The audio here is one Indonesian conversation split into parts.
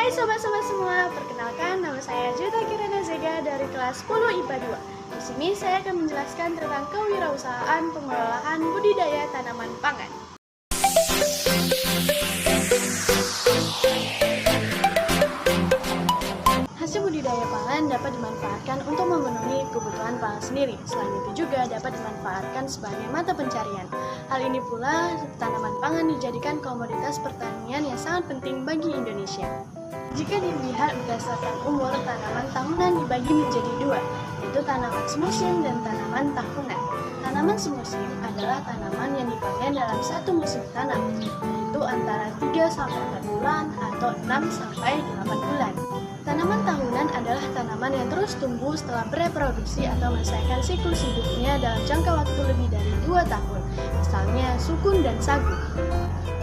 Hai sobat-sobat semua, perkenalkan nama saya Juta Kirana Zega dari kelas 10 IPA 2. Di sini saya akan menjelaskan tentang kewirausahaan pengelolaan budidaya tanaman pangan. Hasil budidaya pangan dapat dimanfaatkan untuk memenuhi kebutuhan pangan sendiri. Selain itu juga dapat dimanfaatkan sebagai mata pencarian. Hal ini pula, tanaman pangan dijadikan komoditas pertanian yang sangat penting bagi Indonesia. Jika dilihat berdasarkan umur, tanaman tahunan dibagi menjadi dua, yaitu tanaman semusim dan tanaman tahunan. Tanaman semusim adalah tanaman yang dipanen dalam satu musim tanam, yaitu antara 3-4 bulan atau 6-8 bulan. Tanaman tahunan adalah tanaman yang terus tumbuh setelah bereproduksi atau menyelesaikan siklus hidupnya dalam jangka waktu lebih dari 2 tahun, misalnya sukun dan sagu.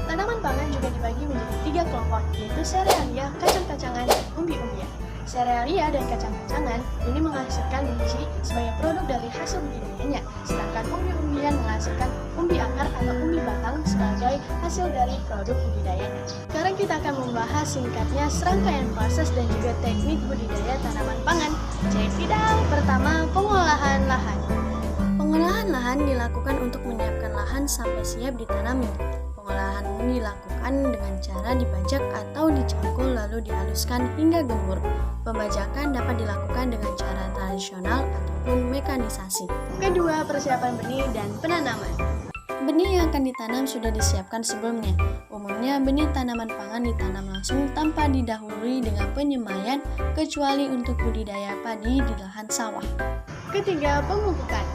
Tanaman pangan juga dibagi menjadi 3 kelompok, yaitu serealia, kacang-kacangan, dan umbi-umbian. Serealia dan kacang-kacangan ini menghasilkan biji sebagai produk dari hasil budidayanya, sedangkan umbi-umbian menghasilkan umbi akar atau umbi batang sebagai hasil dari produk budidayanya. Sekarang kita akan membahas singkatnya serangkaian proses dan juga teknik budidaya tanaman pangan. Cek tidak. Pertama, pengolahan lahan. Pengolahan lahan dilakukan untuk menyiapkan lahan sampai siap ditanami. Pengolahan ini dilakukan dengan cara dibajak atau dicangkul lalu dihaluskan hingga gembur. Pembajakan dapat dilakukan dengan cara tradisional ataupun mekanisasi. Kedua, persiapan benih dan penanaman. Benih yang akan ditanam sudah disiapkan sebelumnya. Umumnya benih tanaman pangan ditanam langsung tanpa didahului dengan penyemaian kecuali untuk budidaya padi di lahan sawah. Ketiga, pemupukan.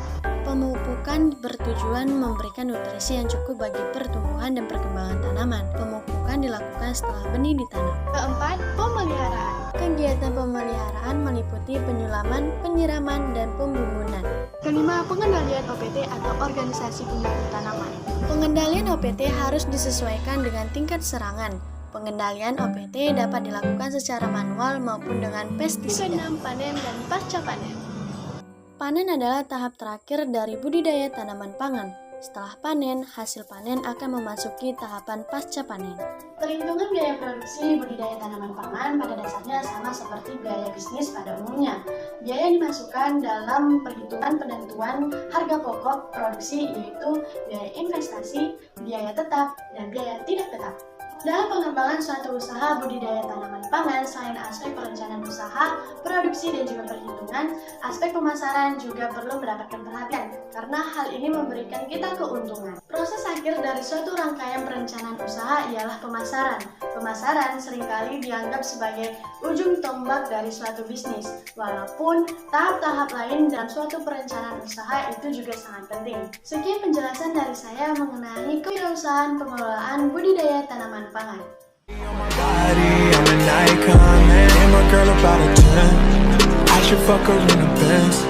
Pemupukan bertujuan memberikan nutrisi yang cukup bagi pertumbuhan dan perkembangan tanaman. Pemupukan dilakukan setelah benih ditanam. Keempat, pemeliharaan. Kegiatan pemeliharaan meliputi penyulaman, penyiraman, dan pembumbunan. Kelima, pengendalian OPT atau organisasi pengganggu tanaman. Pengendalian OPT harus disesuaikan dengan tingkat serangan. Pengendalian OPT dapat dilakukan secara manual maupun dengan pestisida. Keenam, panen dan pasca panen. Panen adalah tahap terakhir dari budidaya tanaman pangan. Setelah panen, hasil panen akan memasuki tahapan pasca panen. Perhitungan biaya produksi budidaya tanaman pangan pada dasarnya sama seperti biaya bisnis pada umumnya. Biaya yang dimasukkan dalam perhitungan penentuan harga pokok produksi yaitu biaya investasi, biaya tetap, dan biaya tidak tetap. Dalam pengembangan suatu usaha budidaya tanaman pangan, selain aspek perencanaan usaha, produksi, dan juga perhitungan, aspek pemasaran juga perlu mendapatkan perhatian, karena hal ini memberikan kita keuntungan. Proses akhir dari suatu rangkaian perencanaan usaha ialah pemasaran. Pemasaran seringkali dianggap sebagai ujung tombak dari suatu bisnis, walaupun tahap-tahap lain dalam suatu perencanaan usaha itu juga sangat penting. Sekian penjelasan dari saya mengenai kewirausahaan pengelolaan budidaya tanaman pangan. I'm an icon, man. And my girl about a 10. I should fuck her in the Benz.